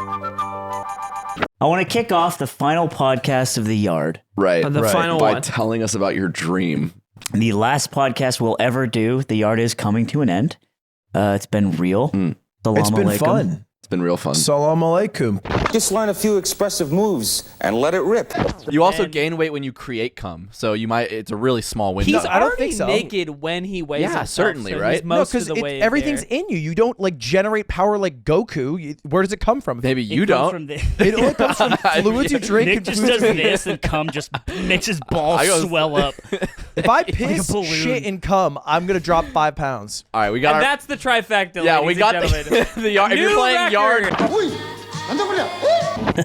I want to kick off the final podcast of the Yard. Right. Final by one. telling us about your dream. The last podcast we'll ever do. The Yard is coming to an end. It's been real. It's Salam been alaikum. fun. It's been real fun. Salam alaikum. Just learn a few expressive moves and let it rip. You also gain weight when you create cum, so you might. It's a really small window. He's I don't already think so. naked when he weighs himself. certainly, so right? he's No, most of because the way everything's there. in you. You don't like generate power like Goku. Where does it come from? Maybe you It comes don't. from the- It only comes from fluids you drink. Nick and just fluids does you- this and cum just makes his balls I go- swell up. If I piss, balloon. shit, and cum, I'm gonna drop 5 pounds. All right, we got. And Our, that's the trifecta. yeah, ladies we got and gentlemen. the yard. If you're New playing record. yard,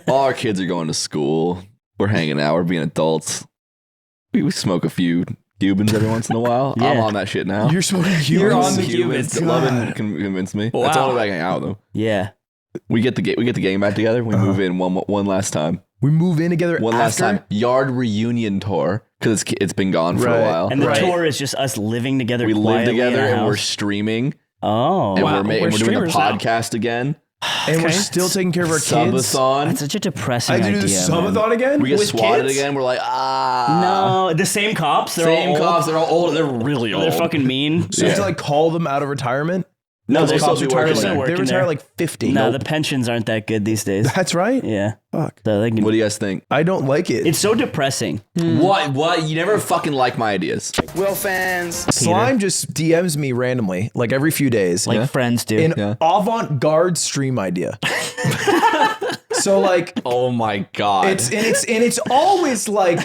All our kids are going to school. We're hanging out. We're being adults. We smoke a few Cubans every once in a while. I'm Yeah. on that shit now. You're smoking You're Cubans. on the Cubans. Lovin convinced me. That's Wow. all about hanging out though. Yeah. We get the gang back together. We move in one last time. We move in together One last after? time. Yard reunion tour because it's been gone for a Right. while. And the Right. tour is just us living together. we live quietly together in a and we're house. streaming Oh. and Wow, we're we're doing a streamers now. podcast again. And we're still taking care of our kids. Subathon. That's such a depressing I have to idea. do the man. subathon again? We get with swatted kids? again. We're like, No, the same cops. They're Same all old. cops. They're all old. They're really old. They're fucking mean. So you have to like call them out of retirement? No, Those they're cops still retire working there. like, they Working retire there. like 50. No, the pensions aren't that good these days. That's right? Yeah. Fuck. So they can, What do you guys think? I don't like it. it's so depressing. What? You never fucking like my ideas. Will fans. Slime just DMs me randomly, like every few days. Like friends do. An avant-garde stream idea. So like Oh my god. it's always like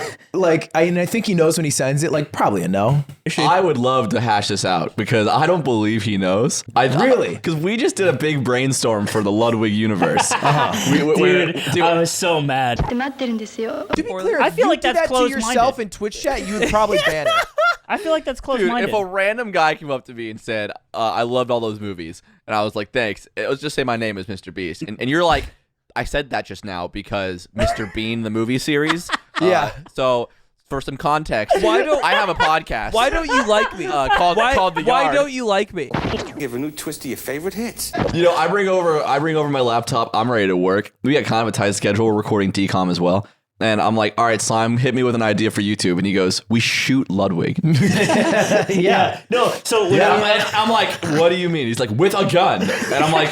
I think he knows when he sends it, like probably a no. I would love to hash this out because I don't believe he knows. Really? Because we just did a big brainstorm for the Ludwig universe. Dude, I was so mad. 待ってるんですよ。 To be clear, I if feel you like did that's that to yourself close-minded. in Twitch chat, you would probably ban it. I feel like that's dude, close-minded. if a random guy came up to me and said, "I loved all those movies," and I was like, "Thanks," let's just say my name is Mr. Beast, and you're like, "I said that just now because Mr. Bean, the movie series." Yeah. So. For some context, I have a podcast? Why don't you like me? Called The Yard. Why don't you like me? Give a new twist to your favorite hits. You know, I bring over my laptop. I'm ready to work. We got kind of a tight schedule. We're recording DCOM as well. And I'm like, all right, Slime, hit me with an idea for YouTube. And he goes, we shoot Ludwig. yeah. No, so when I'm like, what do you mean? He's like, with a gun. And I'm like,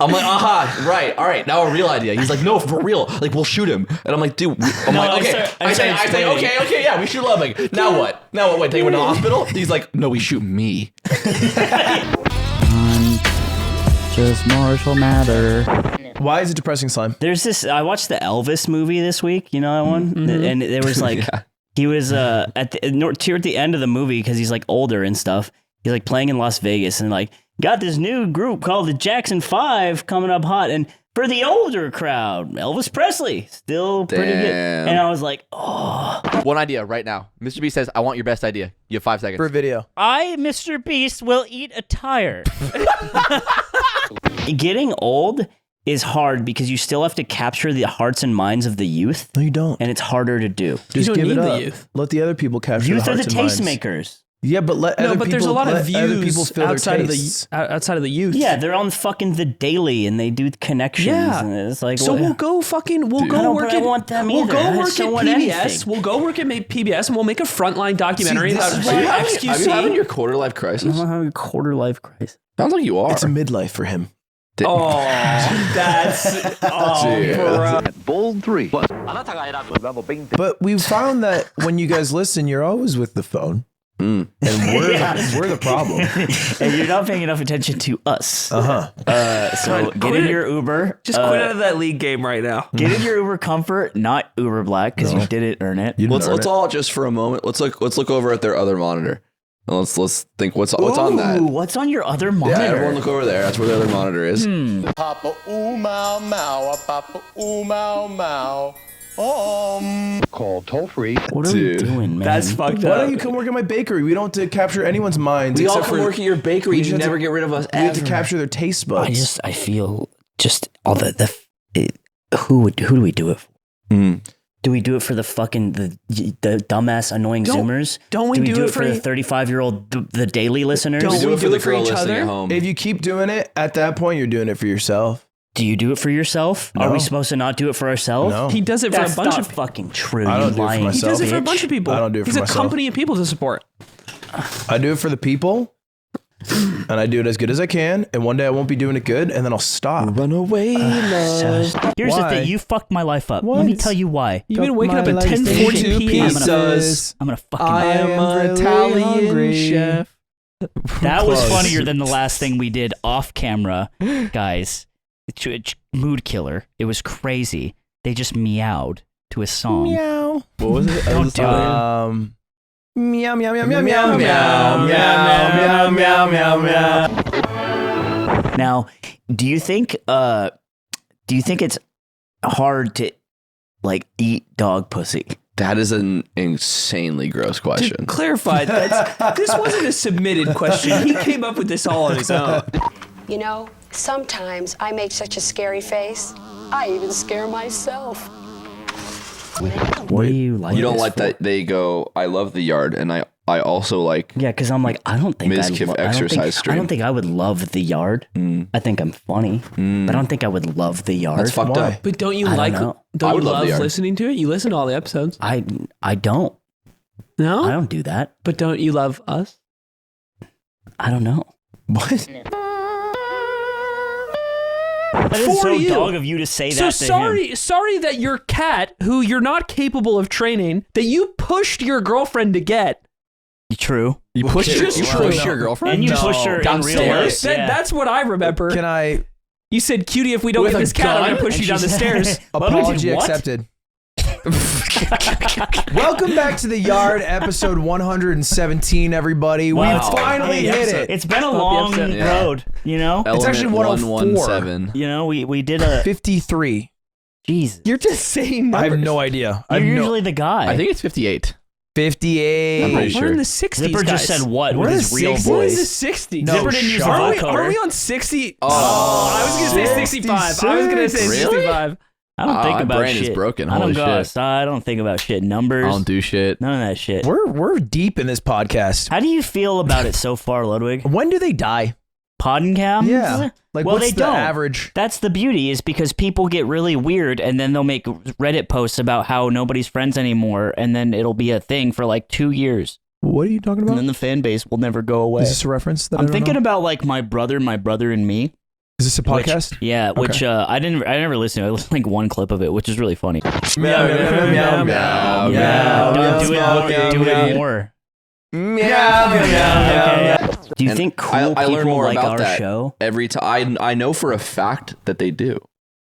aha, right, all right, now a real idea. He's like, no, for real, like we'll shoot him. And I'm like, dude, I'm No, like, okay. I say, okay, yeah, we shoot Ludwig. Now what? Wait, take him to the hospital? He's like, no, we shoot me. just Marshall Matter. Why is it depressing, Slime? There's this. I watched the Elvis movie this week. You know that one, and there was like he was at the end of the movie because he's like older and stuff. He's like playing in Las Vegas and like got this new group called the Jackson 5 coming up hot, and for the older crowd, Elvis Presley still pretty good. Damn. And I was like, oh, One idea right now. Mr. B says, "I want your best idea." You have 5 seconds. For a video. I, Mr. Beast, will eat a tire. Getting old is hard because you still have to capture the hearts and minds of the youth, No, you don't. and it's harder to do. Just don't give need it the up. youth. Let the other people capture Youth the are the hearts and minds. tastemakers. Yeah, but let other people, there's a lot of let other people views fill outside their of tastes. the youth. Yeah, they're on fucking The Daily and they do connections. Yeah. And it's like, So what- we'll go I go don't- work but I at want them we'll either. go I work just at don't want PBS. anything. We'll go work at PBS and we'll make a frontline documentary this about is why- Are you having XQC. your quarter life crisis? I'm having a quarter life crisis. Sounds like you are. It's a midlife for him. Oh, that's bro. Bold 3. But we found that when you guys listen, you're always with the phone. Mm. And we're the problem. And you're not paying enough attention to us. Uh-huh. So get in your Uber. Just quit out of that league game right now. Get in your Uber Comfort, not Uber Black, because you didn't earn it. You didn't earn Let's it. all just for a moment. Let's look over at their other monitor. And let's think what's on that. Ooh, what's on your other Yeah, monitor? everyone look over there. That's where the other monitor is. Papa ooh mau mau, papa ooh mau mau. Call toll free. What are we Dude. doing, man? That's fucked Why up. don't you come work at my bakery? We don't have to capture anyone's minds. We all except can for work at your bakery. just You have never to- get rid of us. we have to ever. capture their taste buds. I feel just all who do we do it for? Mm. Do we do it for the fucking the dumbass annoying Zoomers? don't we do do it it for for the 35-year-old the Daily listeners? Don't We do we it for do the it for girl each listening other? at home. If you keep doing it, at that point, you're doing it for yourself. Do you do it for yourself? No. Are we supposed to not do it for ourselves? No. He does it for That's a bunch not of fucking true. I don't you do it for lying He does it for a bitch. bunch of people. I don't do it for He's myself. a company of people to support. I do it for the people, and I do it as good as I can. And one day I won't be doing it good, and then I'll stop. Run away, love. Here's the Why? thing. You fucked my life up. Let me What? tell you why. You've been waking my up at life 10:42 into p.m. pieces. I'm gonna fucking. I am really Italian hungry. chef. That was Close. funnier than the last thing we did off camera, guys. It's mood killer. It was crazy. They just meowed to a song. Meow. What was it? Don't do it. Meow, meow, meow, meow, meow, meow, meow, meow, meow, meow, meow. Now, do you think it's hard to like eat dog pussy? That is an insanely gross To question. clarify, this wasn't a submitted question. He came up with this all on his own. You know, sometimes I make such a scary face, I even scare myself. What do you like? You don't this like for? that they go, I love the yard, and I also like Yeah, because I'm like, I don't think Ms. I'd Kiff lo- I don't exercise think, stream. I don't think I would love the yard. I think I'm funny, but I don't think I would love the yard. that's fucked Why? up. But don't you I don't like? know. Don't I you would love love the yard. listening to it? You listen to all the episodes. I don't. No, I don't do that. But don't you love us? I don't know. What? That is For so you. dog of you to say So that to him. sorry that your cat, who you're not capable of training, that you pushed your girlfriend to get. True. You pushed It's your, just you true. pushed your girlfriend? And you No. pushed her in real Downstairs? life. Yeah. That's what I remember. Can I? You said, "Cutie, if we don't With get a this cat, I'm gun? gonna push And you down she the said- stairs." Apology What? accepted. Welcome back to the Yard, episode 117, everybody. Wow. We finally hit it. It's been a Love the long episode. Yeah. road, you know? It's actually 117. You know, we did a 53. Jesus. You're just saying I numbers. have no idea. I You're have no, usually the guy. I think it's 58. 58. I'm pretty We're sure. in the 60s. Zipper just guys. said what We're with in his the real 60s? We're in the voice. 60s. No, Zipper didn't use the shut Are vote we, are coder. we on 60? Oh. I was gonna say 65. I was gonna say Really? 65. I don't think my about brain is shit. broken. I don't Holy go shit. outside. I don't think about shit. Numbers. I don't do shit. None of that shit. We're deep in this podcast. How do you feel about it so far, Ludwig? When do they die? Podcams? Yeah. Like, well, what's they the don't. average? That's the beauty, is because people get really weird and then they'll make Reddit posts about how nobody's friends anymore, and then it'll be a thing for like 2 years. What are you talking And about? then the fan base will never go away. Is this a reference that I I'm don't thinking know? about like my brother and me. Is this a podcast? Which I never listened to. I listened to like one clip of it, which is really funny. Meow, meow, meow, meow, meow. Don't do it more. Do you And think cool I learn people more like about our that show? every time. I know for a fact that they do.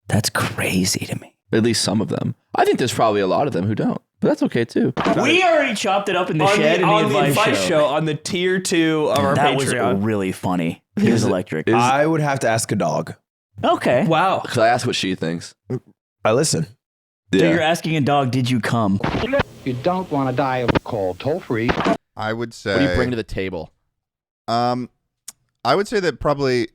That's crazy to me. At least some of them. I think there's probably a lot of them who don't, but that's okay too. We already chopped it up in the shed on in the advice show. on the tier 2 of our That was Patreon. really funny. He was electric. I would have to ask a dog. Okay. Wow. Because I asked what she thinks. I listen. So Yeah. you're asking a dog, did you come? You don't want to die of a cold. Toll free. I would say. What do you bring to the table? I would say that probably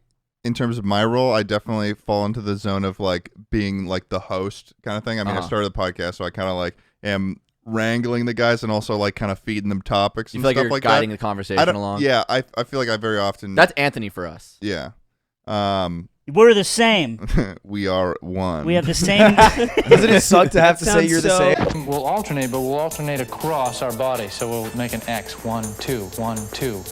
in terms of my role, I definitely fall into the zone of like being like the host kind of thing. I mean, I started the podcast, so I kind of like am wrangling the guys and also like kind of feeding them topics You and feel like stuff you're like guiding that. the conversation along? Yeah, I feel like I very often. That's Anthony for us. yeah. We're the same. We are one. We have the same. Doesn't it suck to have to say Sounds you're the so- same? We'll alternate, but we'll alternate across our body. So we'll make an X. 1, 2, 1, 2.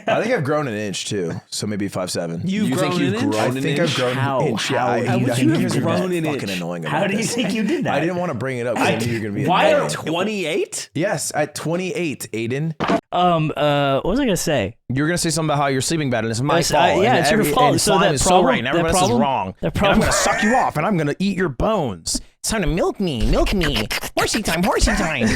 I think I've grown an inch too, so maybe 5'7". You've grown an inch? I think I've grown How? an inch. Yeah, How? I How would think you have you're gonna grown be an fucking inch? annoying How about do you this. think you did that? I didn't want to bring it up because I knew you were gonna be. Why annoying. at 28? Yes, at 28, Aiden. What was I gonna say? You were gonna say something about how you're sleeping bad, and it's my Yes, fault. yeah, and it's your every- fault. And So slime that is problem- so right, and everyone that else is problem- wrong. that And I'm problem- gonna suck you off, and I'm gonna eat your bones. It's time to milk me, milk me. Horsey time, horsey time.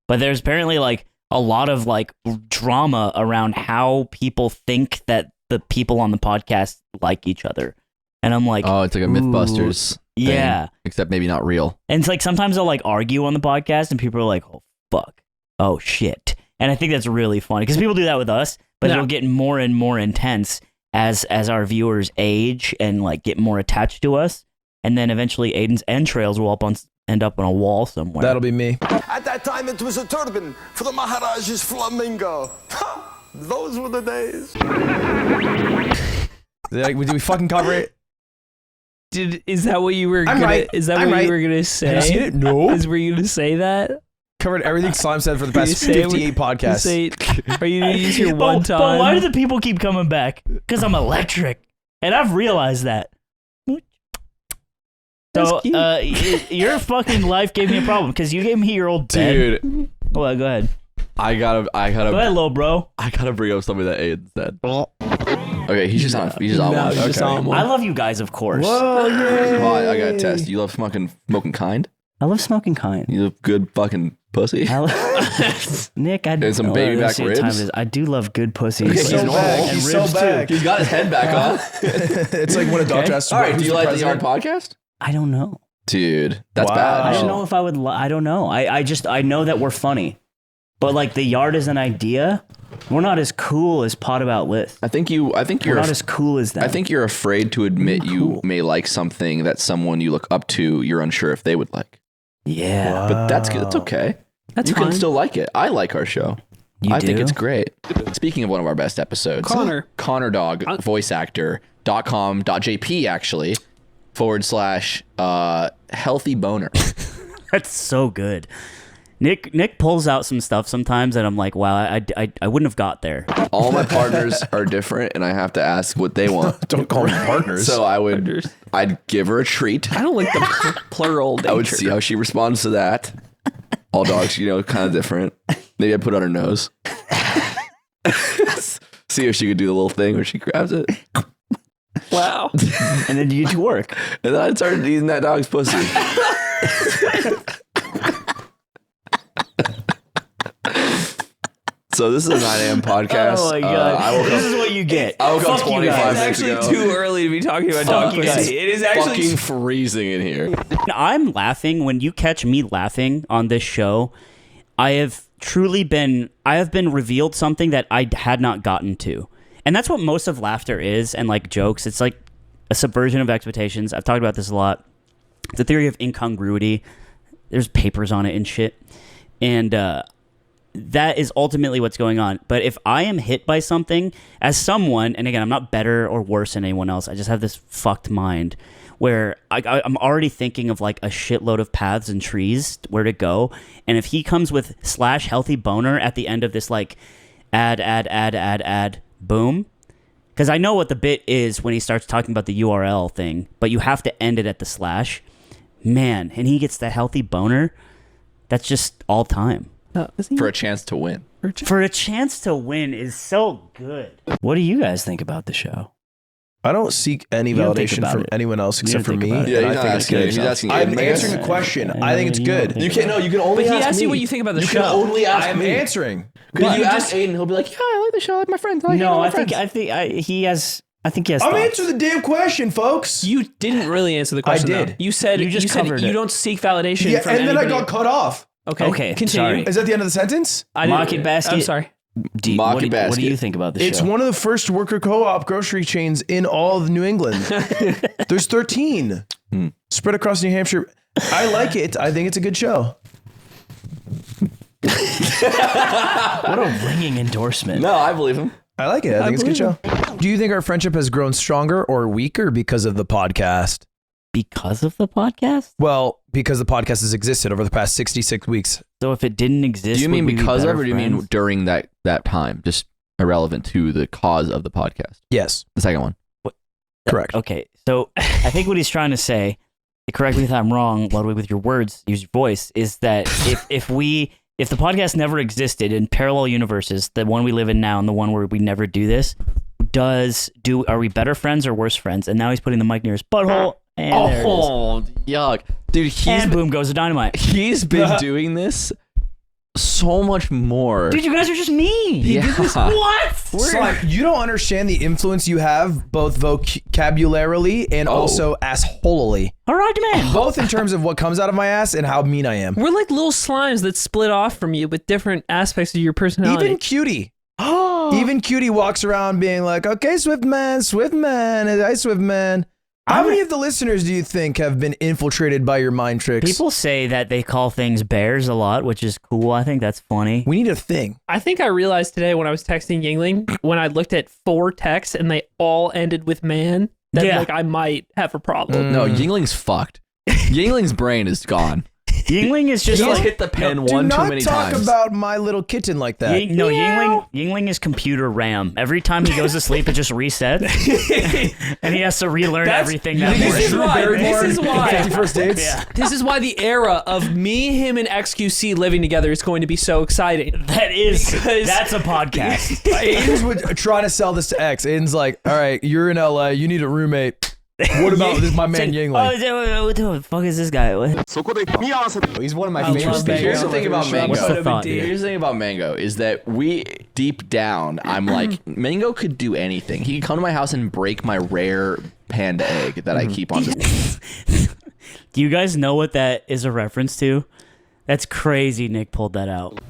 But there's apparently like a lot of like drama around how people think that the people on the podcast like each other, and I'm like, Oh, it's like a Mythbusters thing, yeah. except maybe not real. And it's like sometimes they'll like argue on the podcast, and people are like, "Oh fuck, oh shit," and I think that's really funny because people do that with us, but Yeah. it'll get more and more intense as our viewers age and like get more attached to us, and then eventually Aiden's entrails will end up on a wall somewhere. That'll be me. At that time, it was a turban for the Maharaja's flamingo. Those were the days. Like, did we fucking cover it? Is that what you were? I'm gonna, right. Is that I'm what right. you were gonna say? Have you seen it? No. Were you gonna say that? Covered everything Slime said for the past say it 58 podcasts. Are you gonna use your one time? But why do the people keep coming back? Because I'm electric, and I've realized that. So, your fucking life gave me a problem because you gave me your old bed. Dude. Well, go ahead. I gotta. Go ahead, little bro. I gotta bring up something that Aiden said. Okay, he's just on. He's just on No, one. he's just on one. I love you guys, of course. Whoa, yay. Oh, I got a test. You love smoking kind? I love smoking kind. You love good fucking pussy? Nick, I And some baby back ribs? I do love good pussy. He's so back. And He's so ribs, back. He's got his head back on. It's like when a doctor asks, All right, do who's you the like the Yard president? podcast? I don't know. Dude, that's Wow. bad. I don't know if I would. I don't know. I know that we're funny, but like the Yard is an idea. We're not as cool as Pot About Lit. I think you're We're not as cool as them. I think you're afraid to admit you may like something that someone you look up to, you're unsure if they would like. Yeah, But that's good. It's okay. That's you fine. can still like it. I like our show. I think do? it's great. Speaking of one of our best episodes, Connor Dog, voice actor, .com.jp actually, / healthy boner. That's so good. Nick pulls out some stuff sometimes that I'm like, wow, I wouldn't have got there. All my partners are different and I have to ask what they want. Don't call them partners. So I'd give her a treat. I don't like the plural. I would see how she responds to that. All dogs, kind of different. Maybe I'd put it on her nose. See if she could do the little thing where she grabs it. Wow. And then you get to work. And then I started eating that dog's pussy. So this is a 9 a.m. podcast. Oh my god! This is what you get. I woke up Fuck you 25 guys. minutes It's ago. actually too early to be talking about dog you guys. pussy. It is actually Fucking freezing in here. I'm laughing when you catch me laughing on this show. I have been revealed something that I had not gotten to, and that's what most of laughter is. And like jokes, it's like a subversion of expectations. I've talked about this a lot. The theory of incongruity. There's papers on it and shit, and that is ultimately what's going on. But if I am hit by something as someone, and again, I'm not better or worse than anyone else. I just have this fucked mind where I'm already thinking of like a shitload of paths and trees where to go. And if he comes with / healthy boner at the end of this like add, boom. Because I know what the bit is when he starts talking about the URL thing, but you have to end it at the / man. And he gets the healthy boner. That's just all time. For a chance to win. For a chance to win is so good. What do you guys think about the show? I don't seek any You don't think validation about from it. anyone else You except for don't me. think about it. Yeah, and he's I not think it's asking good. you. He's asking you. I'm Make answering us- a question. I think it's good. You can't. No, you can only. But he ask asked me. you what you think about the You show. can only ask I am me. answering. Because you ask Aiden, he'll be like, "Yeah, I like the show. I like my friends. I like No, my I think friends." he has. I think he has. I'm thoughts. answering the damn question, folks. You didn't really answer the question. I did. Though. You said You just covered you it. don't seek validation Yeah, from and then I anybody. got cut off. Okay, continue. sorry. Is that the end of the sentence? I didn't- Market basket. I'm sorry. What do Basket. you think about the It's show? one of the first worker co-op grocery chains in all of New England. There's 13 spread across New Hampshire. I like it. I think it's a good show. What a ringing endorsement. No, I believe him. I like it. I think it's a good show. Do you think our friendship has grown stronger or weaker because of the podcast? Because of the podcast? Well, because the podcast has existed over the past 66 weeks. So if it didn't exist, Do you mean would we be because of, better or do you mean friends? during that time? Just irrelevant to the cause of the podcast. Yes, The second one. correct. Okay, so I think what he's trying to say, correct me if I'm wrong, Ludwig, with your words, use your voice, is that if the podcast never existed in parallel universes, the one we live in now and the one where we never do this, are we better friends or worse friends? And now he's putting the mic near his butthole, and there it is. Oh, yuck. Dude, And boom goes the dynamite. he's been doing this so much more. Dude, you guys are just mean. Yeah. What? Slime, you don't understand the influence you have both vocabularily and also assholily. All right, man. Both in terms of what comes out of my ass and how mean I am. We're like little slimes that split off from you with different aspects of your personality. Even Cutie. Even Cutie walks around being like, okay, Swift man, hi Swift man. How many of the listeners do you think have been infiltrated by your mind tricks? People say that they call things bears a lot, which is cool. I think that's funny. We need a thing. I think I realized today when I was texting Yingling, when I looked at 4 texts and they all ended with man. that Yeah. like I might have a problem. No, Yingling's fucked. Yingling's brain is gone. Yingling is just He's like hit the pen Do one too not many talk times. about my little kitten like that. Yingling is computer RAM. Every time he goes to sleep, it just resets, and he has to relearn everything. That This is why. This is why. 51st dates. Yeah. This is why the era of me, him, and XQC living together is going to be so exciting. That's a podcast. Aiden's trying to sell this to X. Aiden's like, all right, you're in LA. You need a roommate. What about this? My man Yingling. What the fuck is this guy? He's one of my I favorite love speakers. Here's the thing about Mango. What's the thought here? Here's the thing about Mango is that we deep down, I'm like, Mango could do anything. He could come to my house and break my rare panda egg that I keep on this. Do you guys know what that is a reference to? That's crazy. Nick pulled that out.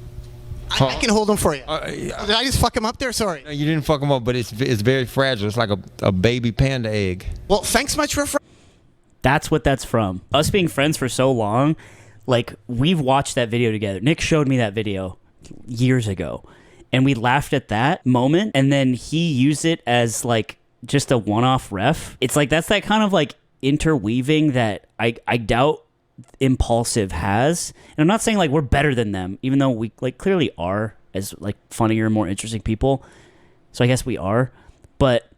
I can hold him for you. Did I just fuck him up there? Sorry. No, you didn't fuck him up, but it's very fragile. It's like a baby panda egg. Well, thanks much for. That's what that's from. Us being friends for so long, like we've watched that video together. Nick showed me that video years ago, and we laughed at that moment. And then he used it as like just a one-off ref. It's like that's that kind of like interweaving that I doubt Impulsive has. And I'm not saying like we're better than them, even though we like clearly are as like funnier, more interesting people. So I guess we are. But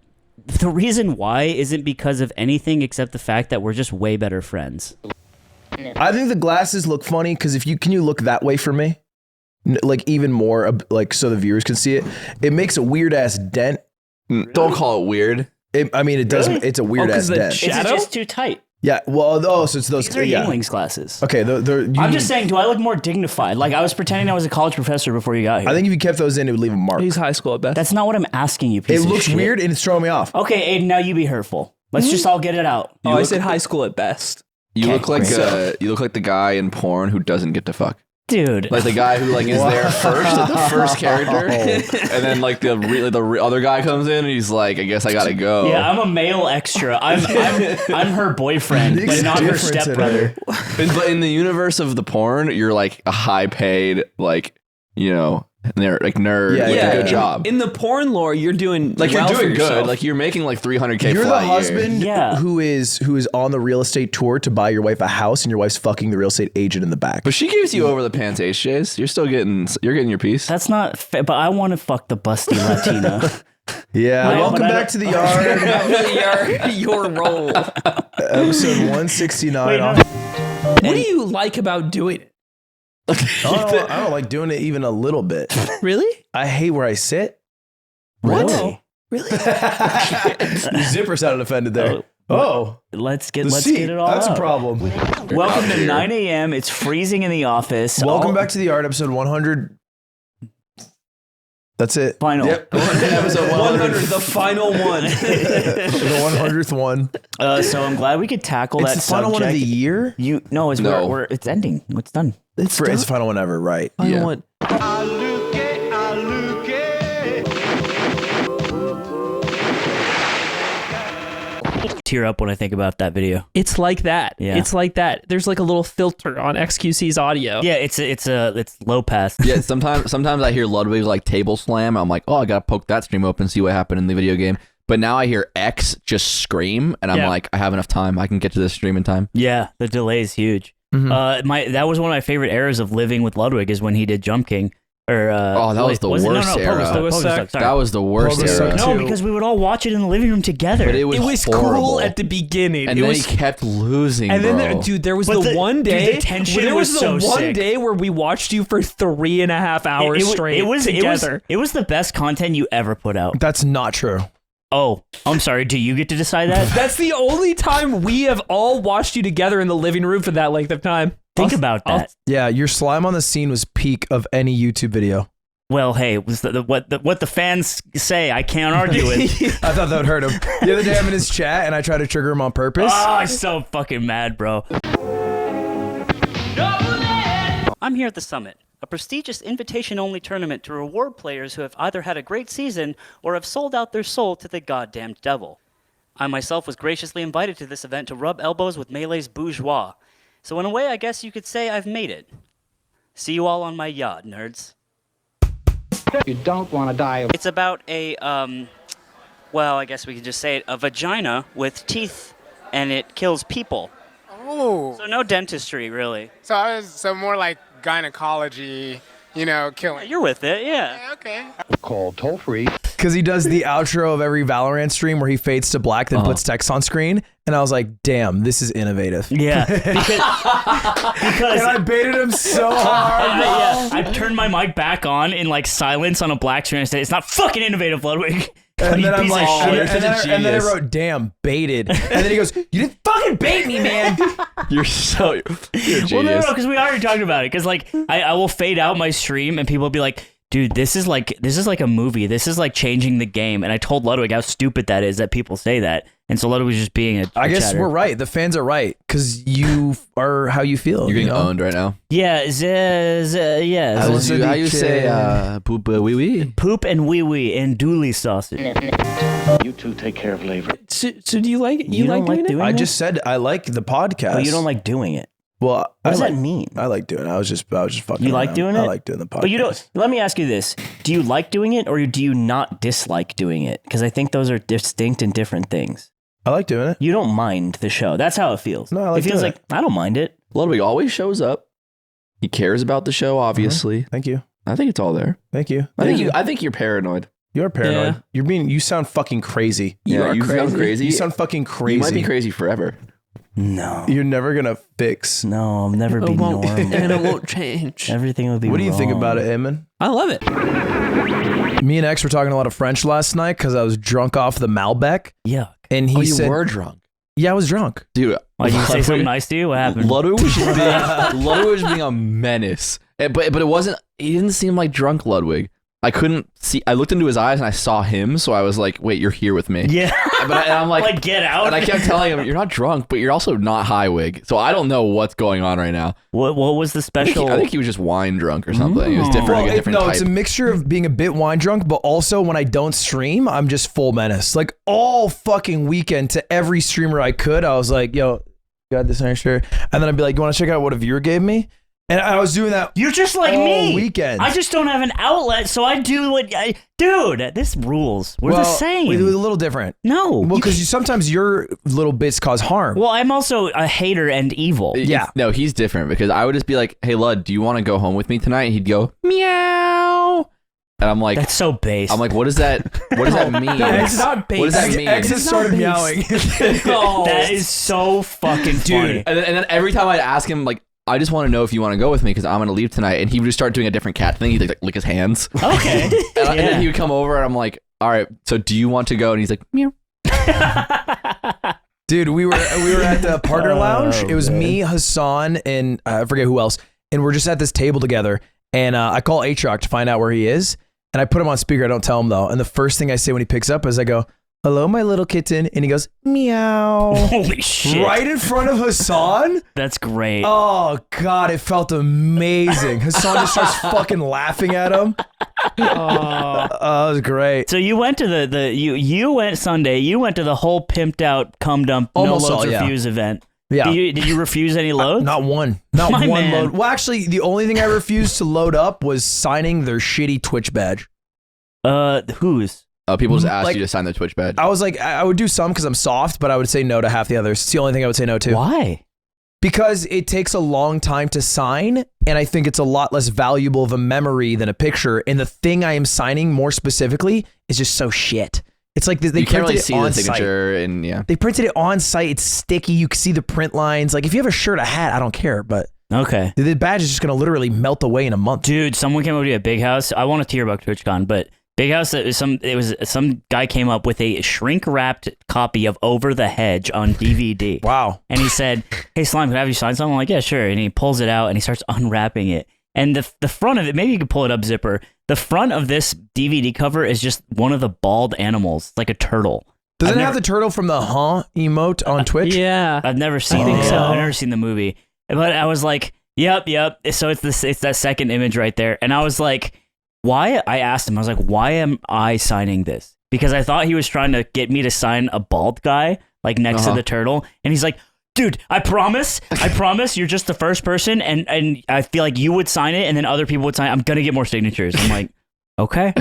the reason why isn't because of anything except the fact that we're just way better friends. I think the glasses look funny because can you look that way for me? Like even more, like so the viewers can see it. It makes a weird ass dent. Don't call it weird. It does. Really? It's a weird ass dent. It's just too tight. Yeah. Well, so it's those. These are Yingling's glasses. Okay. I'm just saying, do I look more dignified? Like I was pretending I was a college professor before you got here. I think if you kept those in, it would leave a mark. He's high school at best. That's not what I'm asking you. It Piece of looks shit. weird and it's throwing me off. Okay, Aiden, now you be hurtful. Let's just all get it out. I said high school at best. You Okay, look like great. you look like the guy in porn who doesn't get to fuck. Dude. Like the guy who like is there first, like the first character, and then like the other guy comes in and he's like, I guess I gotta go. Yeah, I'm a male extra. I'm her boyfriend, but not her stepbrother. But in the universe of the porn, you're like a high paid, like, you know, nerd, with a good job. In the porn lore, you're doing Like well you're for doing good. yourself. Like you're making like $300K. You're the flat a year. husband who is on the real estate tour to buy your wife a house, and your wife's fucking the real estate agent in the back. But she gives you over the pants, Chase. You're still getting your piece. That's not fair, but I want to fuck the busty Latina. Yeah. Welcome but I back to the yard. your role. Episode 169. Wait, no. What do you like about doing it? I don't like doing it even a little bit. Really? I hate where I sit. Really? Really? The zipper sounded offended there. Oh, Let's get the seat. it all That's out. a problem. Welcome to 9 a.m. It's freezing in the office. Welcome back to the yard, episode 100. That's it. Final. Yep. Episode 100, the final one. The 100th one. So I'm glad we could tackle It's that the final one of the subject. year? It's ending. It's done. It's the final one ever, right? Final one. Tear up when I think about that video. It's like that. Yeah. It's like that. There's like a little filter on XQC's audio. Yeah, it's low pass. Yeah, sometimes I hear Ludwig like table slam. I'm like, oh, I gotta poke that stream open and see what happened in the video game. But now I hear X just scream, and I'm like, I have enough time. I can get to this stream in time. Yeah, the delay is huge. That was one of my favorite eras of living with Ludwig is when he did Jump King. Or that was the worst era. That was the worst era. No, because we would all watch it in the living room together. But it was horrible. Cool at the beginning. And then he kept losing. And then bro. there was the one day. The tension there was so the one sick. day where we watched you for 3.5 hours straight together. It was the best content you ever put out. That's not true. Oh, I'm sorry. Do you get to decide that? That's the only time we have all watched you together in the living room for that length of time. Think about that. Yeah, your slime on the scene was peak of any YouTube video. Well, hey, it was what the fans say I can't argue with. I thought that would hurt him. The other day I'm in his chat and I tried to trigger him on purpose. Oh, I'm so fucking mad, bro. I'm here at the Summit, a prestigious invitation-only tournament to reward players who have either had a great season or have sold out their soul to the goddamned devil. I myself was graciously invited to this event to rub elbows with Melee's bourgeois. So in a way, I guess you could say I've made it. See you all on my yacht, nerds. You don't want to die. It's about a Well, I guess we could just say it, a vagina with teeth, and it kills people. Oh. So no dentistry, really. So more like gynecology, killing. You're with it, yeah. Okay. Call toll free. Because he does the outro of every Valorant stream where he fades to black, then puts text on screen. And I was like, damn, this is innovative. Yeah. Because and I baited him so hard. Yeah. I turned my mic back on in like silence on a black screen and said, it's not fucking innovative, Ludwig. And then I'm like, and then I wrote, damn, baited. And then he goes, you didn't fucking bait me, man. You're a genius. Well, no, because we already talked about it. Because like, I will fade out my stream and people will be like, dude, this is like a movie. This is like changing the game. And I told Ludwig how stupid that is that people say that. And so Ludwig was just being a I guess chatter. we're right. The fans are right because you are how you feel. You're getting owned right now. Yeah, yeah. How you say poop wee wee? Poop and wee wee and dooley sausage. You two take care of labor. So do you like it? You like doing it? I just said I like the podcast. But you don't like doing it. Well, what does that mean? I like doing it. I was just fucking. You like around. doing it? I like doing the podcast. But you don't. Let me ask you this: do you like doing it, or do you not dislike doing it? Because I think those are distinct and different things. I like doing it. You don't mind the show. That's how it feels. No, I like it feels doing like I don't mind it. Ludwig always shows up. He cares about the show, obviously. Thank you. I think it's all there. Thank you. I think you're paranoid. You're paranoid. Yeah. You sound fucking crazy. You sound crazy. You sound fucking crazy. You might be crazy forever. No. You're never gonna fix. No, I'll never be normal. And it won't change. Everything will be What do you think wrong. about it, Eamon? I love it. Me and X were talking a lot of French last night because I was drunk off the Malbec. Yuck. And he you said, were drunk. Yeah, I was drunk. Dude. Why, did you say something nice to you? What happened? Ludwig was being a menace. But it wasn't, he didn't seem like drunk Ludwig. I couldn't see, I looked into his eyes and I saw him, so I was like, wait, you're here with me. Yeah. And I'm like, get out. And I kept telling him, you're not drunk, but you're also not high, Wig. So I don't know what's going on right now. What was the special? I think he was just wine drunk or something. It was different. Well, like a different type. it's a mixture of being a bit wine drunk, but also when I don't stream, I'm just full menace. Like all fucking weekend to every streamer I could, I was like, yo, got this nice shirt. And then I'd be like, you want to check out what a viewer gave me? And I was doing that. You're just like all me. Weekend. I just don't have an outlet, so I do what I. Dude, this rules. We're the same. We're a little different. No. Well, because sometimes your little bits cause harm. Well, I'm also a hater and evil. Yeah. No, he's different because I would just be like, hey, Lud, do you want to go home with me tonight? And he'd go, meow. And I'm like, that's so base. I'm like, what does that mean? It's not base. What does that mean? X has started meowing. That is so fucking funny. And then every time I'd ask him, like, I just want to know if you want to go with me because I'm going to leave tonight. And he would just start doing a different cat thing. He'd like lick his hands. Okay. And then he would come over and I'm like, all right, so do you want to go? And he's like, meow. Dude, we were at the partner lounge. It was me, Hassan, and I forget who else. And we're just at this table together. And I call H-Rock to find out where he is. And I put him on speaker. I don't tell him though. And the first thing I say when he picks up is I go, hello, my little kitten. And he goes, meow. Holy shit. Right in front of Hassan. That's great. Oh, God. It felt amazing. Hassan just starts fucking laughing at him. Oh, it was great. So you went to you went Sunday. You went to the whole pimped out cum dump Almost no loads all, yeah. refuse event. Yeah. Did you refuse any loads? Not one. Not My one man. load. Well, actually, the only thing I refused to load up was signing their shitty Twitch badge. Whose? People just asked you to sign the Twitch badge. I was like, I would do some because I'm soft, but I would say no to half the others. It's the only thing I would say no to. Why? Because it takes a long time to sign, and I think it's a lot less valuable of a memory than a picture. And the thing I am signing more specifically is just so shit. It's like they you can't printed really it see on the site. signature, and yeah, They printed it on site. It's sticky. You can see the print lines. Like if you have a shirt, a hat, I don't care. But Okay. the badge is just gonna literally melt away in a month. Dude, someone came over to you at Big House. I want to hear about TwitchCon, but Big House, some guy came up with a shrink-wrapped copy of Over the Hedge on DVD. Wow. And he said, hey, Slime, can I have you sign something? I'm like, yeah, sure. And he pulls it out and he starts unwrapping it. And the front of it, maybe you could pull it up, Zipper. The front of this DVD cover is just one of the bald animals, like a turtle. Doesn't it have the turtle from the emote on Twitch? Yeah. I've never seen it. I've never seen the movie. But I was like, yep. So it's that second image right there. And I was like, why? I asked him, I was like, why am I signing this? Because I thought he was trying to get me to sign a bald guy, like next to the turtle. And he's like, dude, I promise, you're just the first person. And I feel like you would sign it and then other people would sign it. I'm going to get more signatures. I'm like, okay.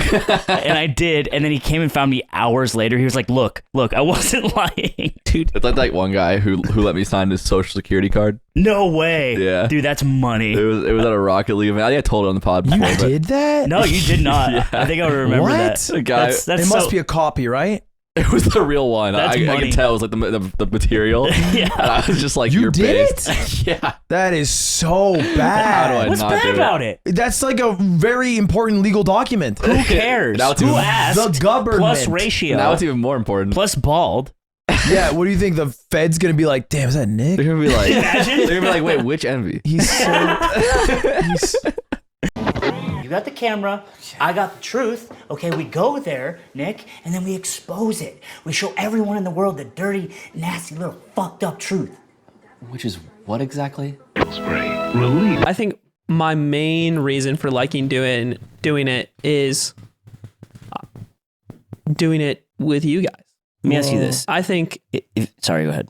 And I did. And then he came and found me hours later. He was like, look, I wasn't lying, dude. It's like that one guy who let me sign his social security card. No way. Yeah. Dude, that's money. It was at a Rocket League event. I think I told it on the pod before. You did that? No, you did not. Yeah. I think I remember What? that. The guy, That's It must be a copy, right? it was the real one. That's I money. could tell it was like the material. Yeah. And I was just like, You you're did based. Yeah. That is so How do I bad. What's not bad do about it? That's like a very important legal document. Who cares? Now it's Who even- asked? The government. Plus ratio. Now it's even more important. Plus bald. Yeah, what do you think? The Fed's gonna be like, damn, is that Nick? They're gonna be like, Imagine. they're gonna be like, wait, which envy? He's so. he's, You got the camera, I got the truth. Okay, we go there, Nick, and then we expose it. We show everyone in the world the dirty, nasty, little fucked up truth. Which is what exactly? I think my main reason for liking doing it is doing it with you guys. Let me ask you this. I think Sorry, go ahead.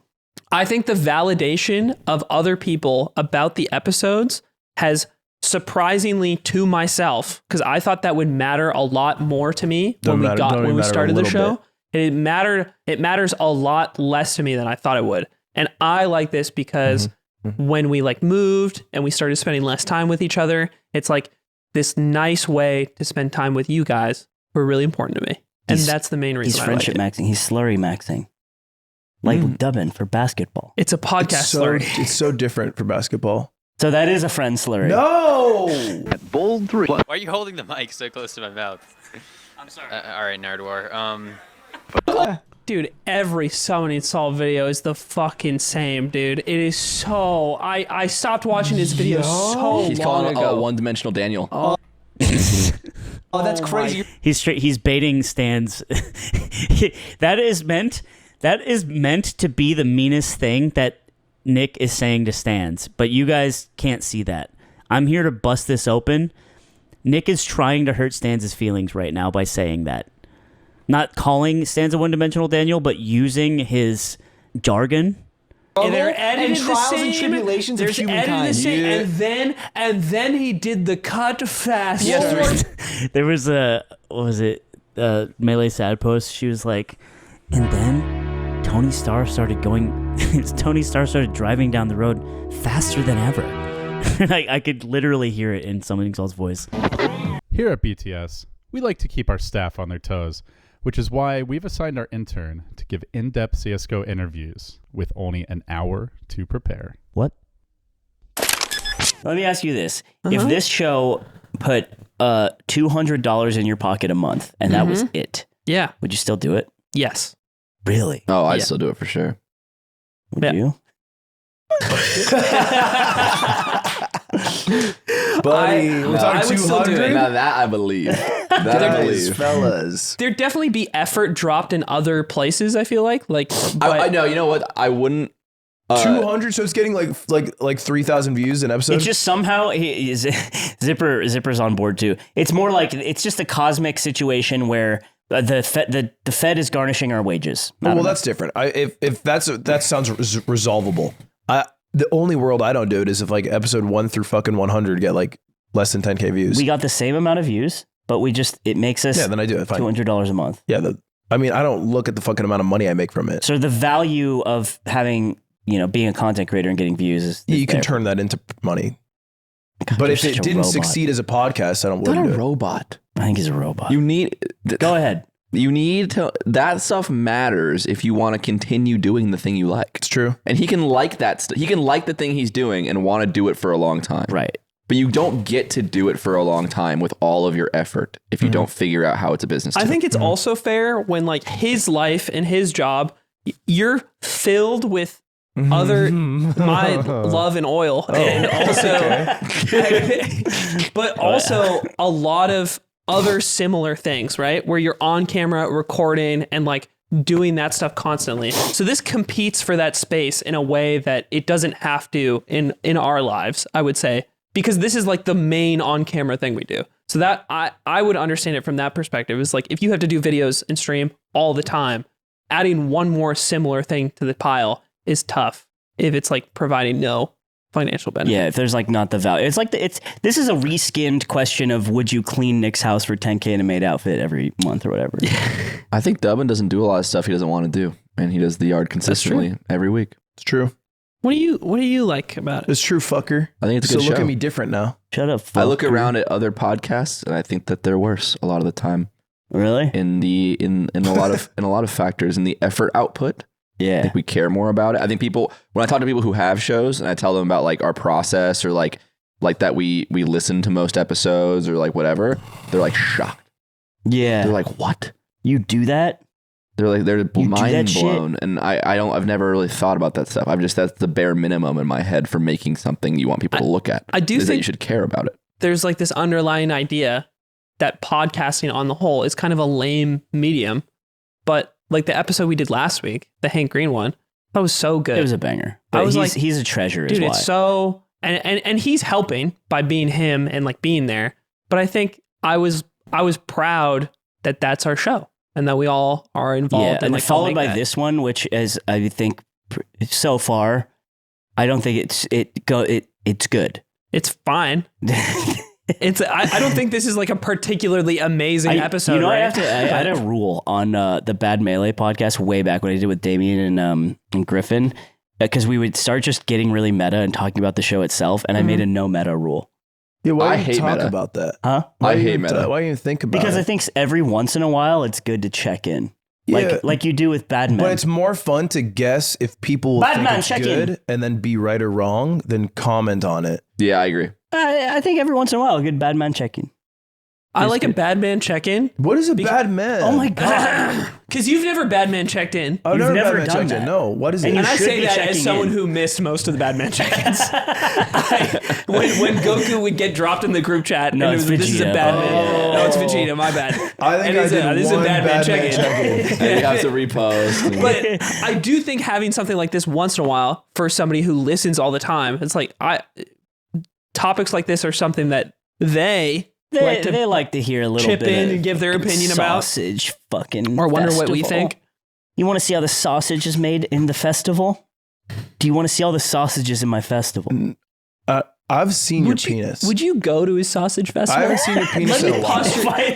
I think the validation of other people about the episodes has surprisingly to myself, because I thought that would matter a lot more to me when we started the show. It matters a lot less to me than I thought it would. And I like this because when we like moved and we started spending less time with each other, it's like this nice way to spend time with you guys were really important to me. And that's the main reason. He's friendship maxing. He's slurry maxing. Like dubbing for basketball. It's a podcast slurry. It's so different for basketball. So that is a friend slurry. No! Bold 3. Why are you holding the mic so close to my mouth? I'm sorry. All right, Nardwar. Dude, every Summoning Saul video is the fucking same, dude. It is so... I stopped watching his videos so He's long calling ago. one-dimensional Daniel. Oh, that's crazy. He's baiting stands. That is meant to be the meanest thing that Nick is saying to stands, but you guys can't see that. I'm here to bust this open. Nick is trying to hurt Stans' feelings right now by saying that. Not calling Stans a one-dimensional Daniel, but using his jargon. And they're edited and the trials same. and tribulations of There's edited humankind. the same. Yeah. And then he did the cut fast. There was a, what was it, Melee Sad post. She was like, and then Tony Starr started driving down the road faster than ever. I could literally hear it in Summoning Saul's voice. Here at BTS, we like to keep our staff on their toes, which is why we've assigned our intern to give in-depth CSGO interviews with only an hour to prepare. What? Let me ask you this. If this show put $200 in your pocket a month and that was it, yeah, would you still do it? Yes. Really? Oh, I'd still do it for sure. Would you? Buddy, we're talking 200? Now that I believe. Fellas. There'd definitely be effort dropped in other places, I feel like. I know, you know what? I wouldn't. 200, so it's getting like 3,000 views an episode. It's just somehow Zipper's on board too. It's more like it's just a cosmic situation where the Fed is garnishing our wages. Well, that's different. If that sounds resolvable. The only world I don't do it is if like episode 1 through fucking 100 get like less than 10K views. We got the same amount of views, but it makes us then I do it. Fine. $200 a month. Yeah, I mean, I don't look at the fucking amount of money I make from it. So the value of having, being a content creator and getting views is you can turn that into money. God, but if it didn't succeed as a podcast, I don't want to do it. Robot. I think he's a robot. You need... Go ahead. You need to... That stuff matters if you want to continue doing the thing you like. It's true. And he can like that. He can like the thing he's doing and want to do it for a long time. Right. But you don't get to do it for a long time with all of your effort if you don't figure out how it's a business. I think it's also fair when like his life and his job, you're filled with other my love and oil, and also, but also a lot of other similar things, right? Where you're on camera recording and like doing that stuff constantly. So this competes for that space in a way that it doesn't have to in our lives, I would say, because this is like the main on camera thing we do. So that I would understand it from that perspective. It's like if you have to do videos and stream all the time, adding one more similar thing to the pile is tough if it's like providing no financial benefit. Yeah, if there's like not the value. It's like this is a reskinned question of would you clean Nick's house for $10K in a maid outfit every month or whatever. I think Dubbin doesn't do a lot of stuff he doesn't want to do, and he does the yard consistently every week. It's true. What do you like about it? It's true, fucker. I think it's a good so look show. at me different now. Shut up, fucker. I look around at other podcasts, and I think that they're worse a lot of the time. Really? In a lot of factors, in the effort output. Yeah. I think we care more about it. I think when I talk to people who have shows and I tell them about like our process or like that we listen to most episodes or like whatever, they're like shocked. Yeah. They're like, what? You do that? They're like, they're mind blown. Shit? And I've never really thought about that stuff. That's the bare minimum in my head for making something you want people to look at. I do think that you should care about it. There's like this underlying idea that podcasting on the whole is kind of a lame medium, but like the episode we did last week, the Hank Green one, that was so good. It was a banger. But he's a treasure. Dude, is why. it's so, and he's helping by being him and like being there. But I think I was proud that that's our show and that we all are involved. Yeah, and like followed by this one, which is I think so far, I don't think it's good. It's fine. I don't think this is like a particularly amazing episode. You know, right? I had a rule on the Bad Melee podcast way back when I did with Damien and Griffin, because we would start just getting really meta and talking about the show itself, and I made a no meta rule. Yeah, why I do you hate talk meta. about that? Huh? I hate meta. Why do you think about it? Because I think every once in a while it's good to check in. Like you do with Bad Men. But it's more fun to guess if people will Bad think Man, it's check good in. and then be right or wrong than comment on it. Yeah, I agree. I think every once in a while a good Bad Man check-in. I like a bad man check-in. What is a bad man? Oh my God. Because you've never bad man checked in. I've You've never never bad man done checked that. in. No, what is it? And I should say be that as checking someone in. who missed most of the bad man check-ins. when Goku would get dropped in the group chat, No, and it's this is a Vegeta. bad man. No, it's Vegeta. My bad. I think And I it's did this is a one bad man bad man check-in. check-in. And you have to repost. But I do think having something like this once in a while for somebody who listens all the time, it's like topics like this are something that they like to hear a little chip bit in of and give their opinion about, sausage fucking or wonder what we festival. think. You want to see how the sausage is made in the festival? Do you want to see all the sausages in my festival? I've seen your penis. Would you go to his sausage festival? I haven't seen your penis in a while.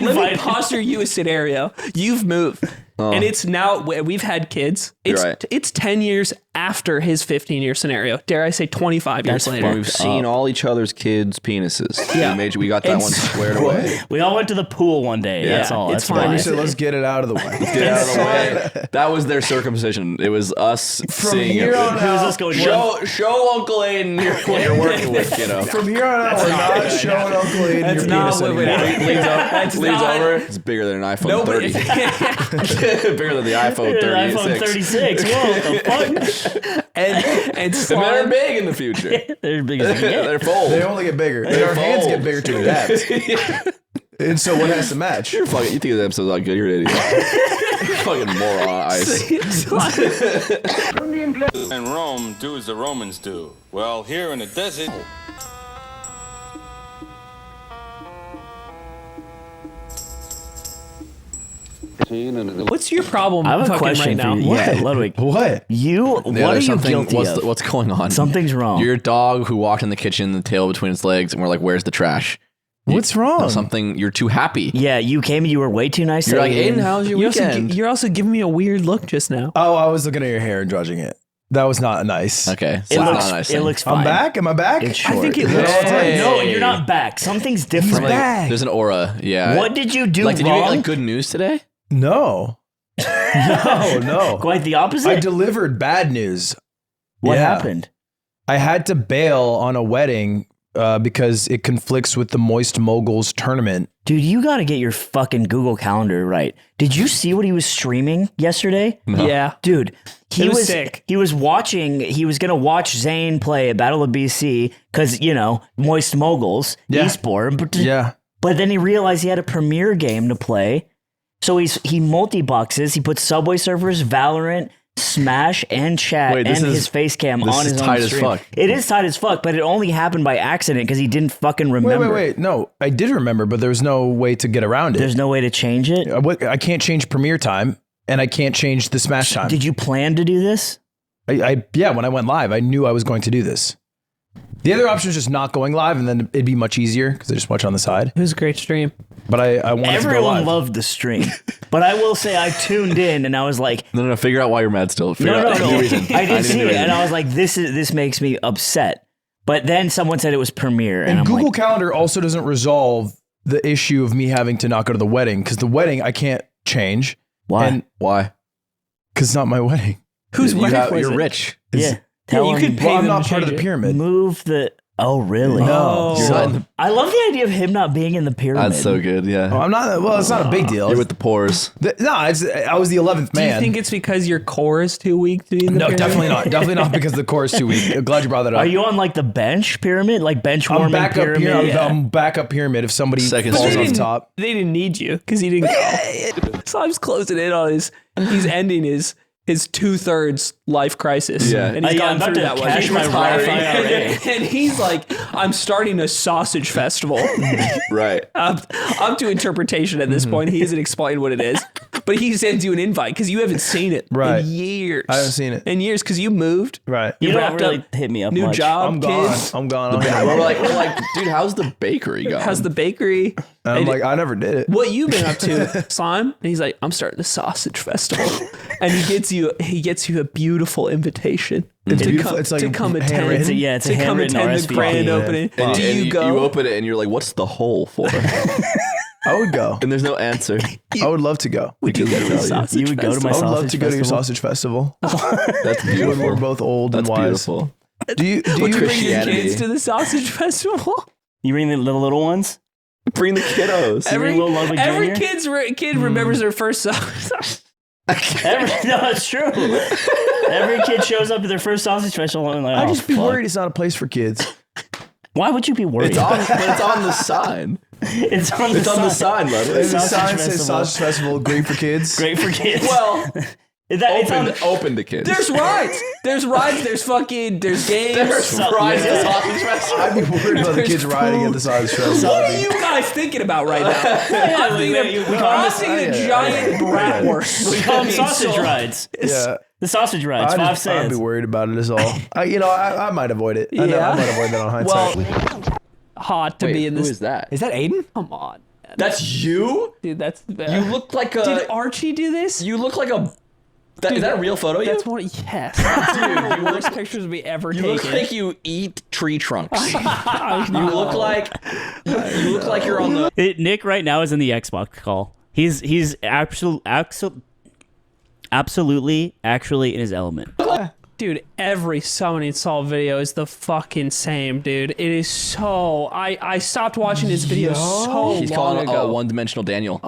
Let me posture you a scenario. You've moved. And it's now, we've had kids. You're right. It's 10 years after his 15-year scenario. Dare I say 25 years later. And we've seen all each other's kids' penises. Yeah. We got that one squared away. We all went to the pool one day. Yeah. That's all. It's That's fine. why. We said, let's get it out of the way. Get it out of the way. That was their circumcision. It was us seeing here it. on Who's out, this going? Show Uncle Aiden what you're working with, kiddo. From here on out, we're not showing Uncle Aiden That's your not penis what we anymore. Leans over. It's bigger than an iPhone Nobody. 30. Bigger than the iPhone 36. iPhone 36. Whoa, what the fuck? and And they're slime. big in the future. They're as big as you get. They're full. They only get bigger. They're Our hands fold. get bigger to adapt. And so what has to match? You're fucking. You think this episode's not good? You're an idiot. Fucking moron on ice. In Rome, do as the Romans do. Well, here in the desert. What's your problem I have a fucking question right now? for you. Yeah, Ludwig. What? What are you guilty of? What's going on? Something's wrong. Your dog who walked in the kitchen, the tail between its legs, and we're like, "Where's the trash?" What's wrong? Something. You're too happy. Yeah, you came and you were way too nice. You're to like, Aiden. Aiden, how's your weekend? You're also giving me a weird look just now. Oh, I was looking at your hair and judging it. That was not nice. Okay, so It it's looks, not a nice it thing. looks fine. I'm back? Am I back? It's short. I think it looks Hey. No, you're not back. Something's different. back. There's an aura. Yeah. What did you do Like, did you wrong? get like good news today? No. No. Quite the opposite. I delivered bad news. What Yeah. happened? I had to bail on a wedding because it conflicts with the Moist Moguls tournament. Dude, you got to get your fucking Google Calendar right. Did you see what he was streaming yesterday? No. Yeah. Dude, he It was was sick. He was going to watch Zane play at Battle of BC because, Moist Moguls, Yeah. esport. Yeah. But then he realized he had a premiere game to play. So he multi-boxes. He puts Subway Surfers, Valorant, Smash, and Chat, Wait, and this is- his face cam this on is his own tight as stream. fuck. It is tight as fuck, but it only happened by accident because he didn't fucking remember. Wait. No, I did remember, but there was no way to get around it. There's no way to change it? I can't change premiere time, and I can't change the Smash time. Did you plan to do this? Yeah, when I went live, I knew I was going to do this. The other option is just not going live, and then it'd be much easier because I just watch on the side. It was a great stream. But I wanted to go Everyone live. loved the stream. But I will say I tuned in and I was like, No. Figure out why you're mad still. Figure out no. the reason. I didn't see it, reason. and I was like, this makes me upset. But then someone said it was premiere, and I'm Google like, Calendar also doesn't resolve the issue of me having to not go to the wedding because the wedding I can't change. Why? Why? Because it's not my wedding. Whose wedding was You're it? rich. yeah. Yeah, you could pay Well, I'm them not to part of change the it. pyramid. Move the. Oh, really? No. You're not in the- I love the idea of him not being in the pyramid. That's so good. Yeah. Oh, I'm not. Well, it's not a big deal. You're with the pores. I was the 11th Do you man. think it's because your core is too weak to be in the No, pyramid? definitely not. Definitely not because the core is too weak. I'm glad you brought that up. Are you on like the bench pyramid, like bench warming I'm back pyramid? up here. I'm back up pyramid if somebody Second falls stream. off top. They didn't need you because he didn't go. So I was closing in on he's ending his 2/3 life crisis. Yeah. And he's I'm gone about through to that one. cash He's my retiring. Roth IRA. And he's like, I'm starting a sausage festival. Right. Up to interpretation at this point. He hasn't explained what it is. But he sends you an invite because you haven't seen it Right. in years. I haven't seen it. In years because you moved. Right. You don't wrapped really up, hit me up new much. job, I'm gone. kids. I'm gone. We're like, dude, how's the bakery going? How's the bakery? I'm And like, I never did it. what you been up to, Slime? And he's like, I'm starting a sausage festival, and he gets you a beautiful invitation It's to beautiful. come It's like to come attend. handwritten. It's a to come handwritten attend the RSVP. grand opening. And Do you you go? You open it and you're like, what's the hole for? I would go. And there's no answer. I would love to go. Would you go to a sausage You would go to my I would sausage love to go to your festival? sausage festival. That's When beautiful. we're both old That's and wise. beautiful. Do you Would you bring your Christianity. kids to the sausage festival? You bring the little ones? Bring the kiddos. Every Will Ludwig every Jr.? kid remembers their first sausage. No, it's true. Every kid shows up to their first sausage festival and like, I'd oh, just be fuck. worried it's not a place for kids. Why would you be worried? It's on the sign. It's on the It's on the sign, Ludwig. And the Sausage sign says festival. sausage festival, great for kids. Great for kids. Well, Open to kids. there's rides. There's rides. There's games. There's rides at sausage festival. I'd be worried about the There's kids riding at the sausage festival. What are you guys thinking about right now? I'm thinking of giant bratwurst. We call them Okay, sausage so- rides. Yeah. The sausage rides, I'd 5 be cents. worried about it as all. I might avoid it. I know Yeah. I might avoid that on hindsight. Well, hot to Wait, be in this. who is that? Is that Aiden? Come on, man. That's you? Dude. That's the best. You look like a. Did Archie do this? You look like a. Is that a real photo? of you? That's one. Yes. Dude, the worst pictures we ever You taken. look like you eat tree trunks. You look like you're on the. Nick right now is in the Xbox call. He's absolutely actually in his element. Dude, every Summoning Saul video is the fucking same, dude. It is so. I stopped watching his videos so He's long calling ago. a one-dimensional Daniel.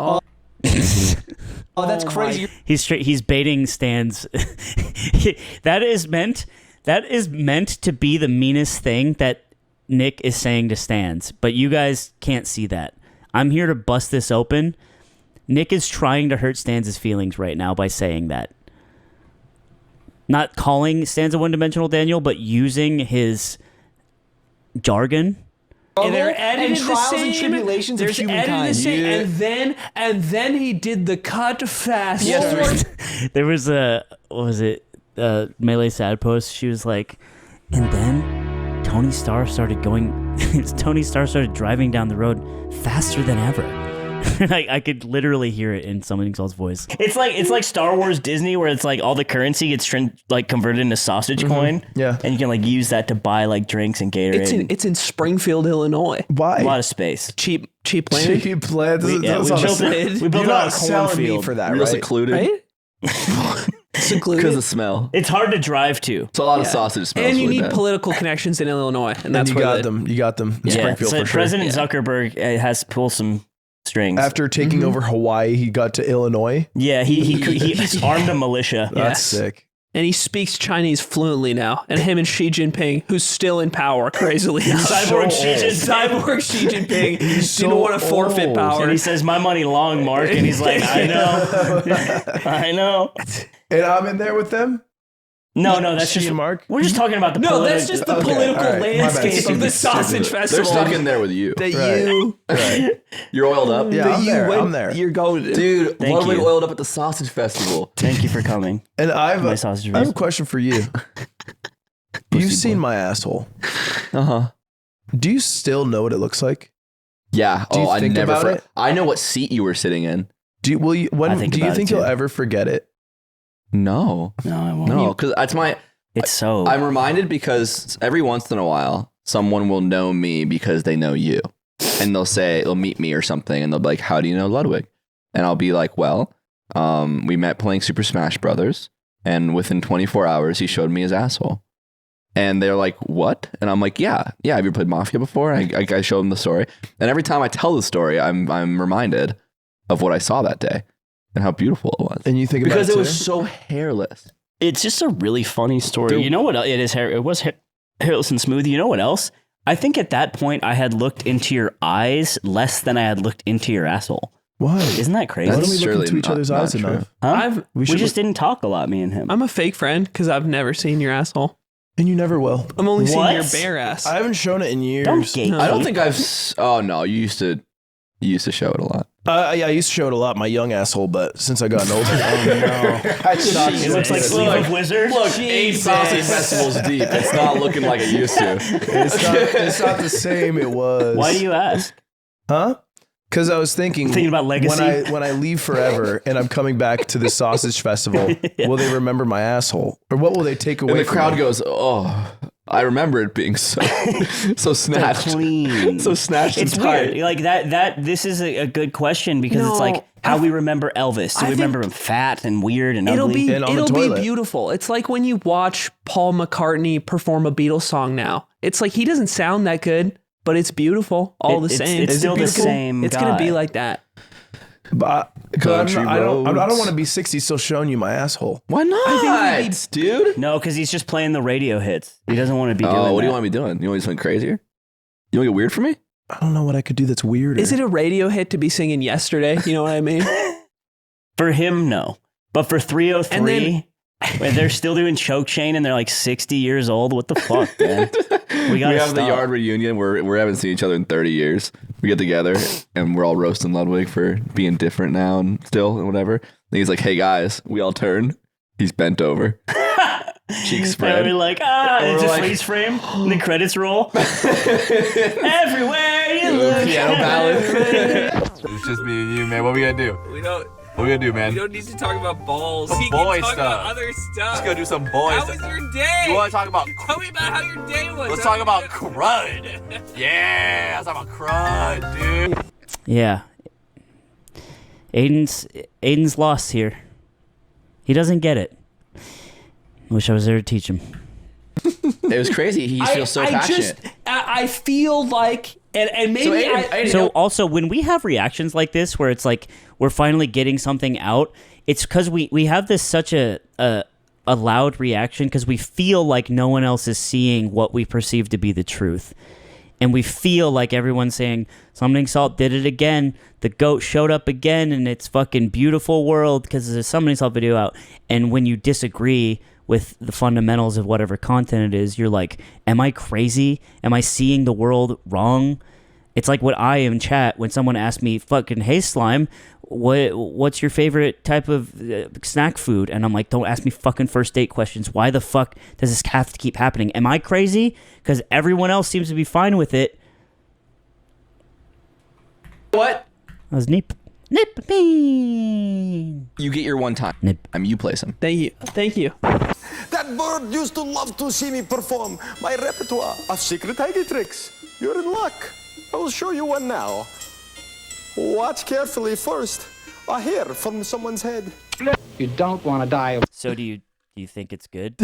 Oh, that's crazy. He's baiting stands. That is meant to be the meanest thing that Nick is saying to stands, but you guys can't see that. I'm here to bust this open. Nick is trying to hurt Stans' feelings right now by saying that. Not calling Stans a one-dimensional Daniel, but using his jargon. And they're edited and the trials same. and tribulations of There's edited humankind. the same, Yeah. and then he did the cut fast. There was Melee Sad post. She was like, and then Tony Starr started driving down the road faster than ever. I could literally hear it in Summoning Saul's voice. It's like Star Wars Disney, where it's like all the currency gets converted into sausage coin. Yeah, and you can use that to buy drinks and Gatorade. It's in Springfield, Illinois. Why? A lot of space. Cheap land. Cheap land. We built it You're on not a selling me cornfield. for that, Real right? secluded. Right? Secluded. Because of smell. It's hard to drive to. It's a lot of sausage smells. And you really need bad. political connections in Illinois, and that's you where got the- them. You got them. In Springfield so for sure. President Zuckerberg has to pull some strings. After taking over Hawaii, he got to Illinois. Yeah, he armed a militia. That's sick. And he speaks Chinese fluently now. And him and Xi Jinping, who's still in power, crazily enough. Cyborg Xi Jinping didn't want to forfeit power. And he says, "My money long, Mark." And he's like, "I know, I know." And I'm in there with them. No, that's Xi just and Mark. We're just talking about the. No, that's just the political all right. My bad. landscape of the sausage They're festival. stuck in there with you. That you, You're oiled up. Yeah, that I'm you there. went, I'm there. You're going to. Dude, Thank Ludwig you. oiled up at the sausage festival. Thank you for coming. And I My have sausage a race. question for you. You've seen my asshole. Do you still know what it looks like? Yeah. Do you I think never. about it? I know what seat you were sitting in. Do you think you'll ever forget it? No. No, I won't. No, because that's my. It's so. I'm reminded because every once in a while, someone will know me because they know you, and they'll meet me or something, and they'll be like, "How do you know Ludwig?" And I'll be like, "Well, we met playing Super Smash Brothers, and within 24 hours, he showed me his asshole." And they're like, "What?" And I'm like, "Yeah. Have you played Mafia before?" I show them the story, and every time I tell the story, I'm reminded of what I saw that day and how beautiful it was. And you think because about it was so hairless. It's just a really funny story. You know what? It is hair. It was hairless and smooth. You know what else? I think at that point I had looked into your eyes less than I had looked into your asshole. Why? Isn't that crazy? Why don't we look into each other's eyes enough? Huh? We just didn't talk a lot, me and him. I'm a fake friend because I've never seen your asshole. And you never will. I'm only seeing your bare ass. I haven't shown it in years. I don't think I've. Oh no, you used to show it a lot. Yeah, I used to show it a lot, my young asshole, but since I got older, I stopped. It looks like Sleep of Wizard. Look, 8 sausage festivals deep. It's not looking like it used to. It's not the same it was. Why do you ask? Huh? Because I was thinking about legacy. When I leave forever and I'm coming back to the sausage festival, will they remember my asshole, or what will they take away? And the from crowd me? goes, "Oh, I remember it being so snatched, clean, so snatched it's and tight." weird. Like that. This is a good question because it's like how we remember Elvis. Do we remember him fat and weird and ugly? It'll be beautiful. It's like when you watch Paul McCartney perform a Beatles song now. It's like he doesn't sound that good, but it's beautiful all the same. It's still the same. It's gonna be like that. But I don't want to be 60 still showing you my asshole. Why not, dude? No, because he's just playing the radio hits. He doesn't want to be doing Oh, what do you that. want me doing? You want me something crazier? You want to get weird for me? I don't know what I could do that's weirder. Is it a radio hit to be singing Yesterday? You know what I mean? For him, no. But for 303, when they're still doing Choke Chain and they're like 60 years old, what the fuck, man? We have the yard reunion where we haven't seen each other in 30 years. We get together and we're all roasting Ludwig for being different now and still and whatever. And he's like, "Hey guys," we all turn. He's bent over. Cheeks spread. And we're like, it's a freeze frame. And the credits roll. Everywhere you look. Piano ballad. It's just me and you, man. What we gonna do? What we gonna do, man? We don't need to talk about balls. Some We boy can talk stuff. about other stuff. Let's go do some boy How stuff. was your day? You want to talk about? Tell me about how your day was. Let's talk about crud. Yeah, let's talk about crud, dude. Yeah. Aiden's lost here. He doesn't get it. Wish I was there to teach him. It was crazy. He feels so passionate. I feel like, and maybe So also, when we have reactions like this, where it's like we're finally getting something out, it's because we have this such a loud reaction because we feel like no one else is seeing what we perceive to be the truth. And we feel like everyone's saying, Summoning Salt did it again. The goat showed up again in its fucking beautiful world because there's a Summoning Salt video out. And when you disagree with the fundamentals of whatever content it is, you're like, am I crazy? Am I seeing the world wrong? It's like what I in chat when someone asked me, fucking, "Hey Slime, what's your favorite type of snack food?" And I'm like, don't ask me fucking first date questions. Why the fuck does this have to keep happening? Am I crazy? Because everyone else seems to be fine with it. What? That was Nip. You get your one time. Nip. I mean, you place him. Thank you. That bird used to love to see me perform my repertoire of secret hidey tricks. You're in luck. I will show you one now. Watch carefully first. A hair from someone's head. You don't want to die. So do you think it's good?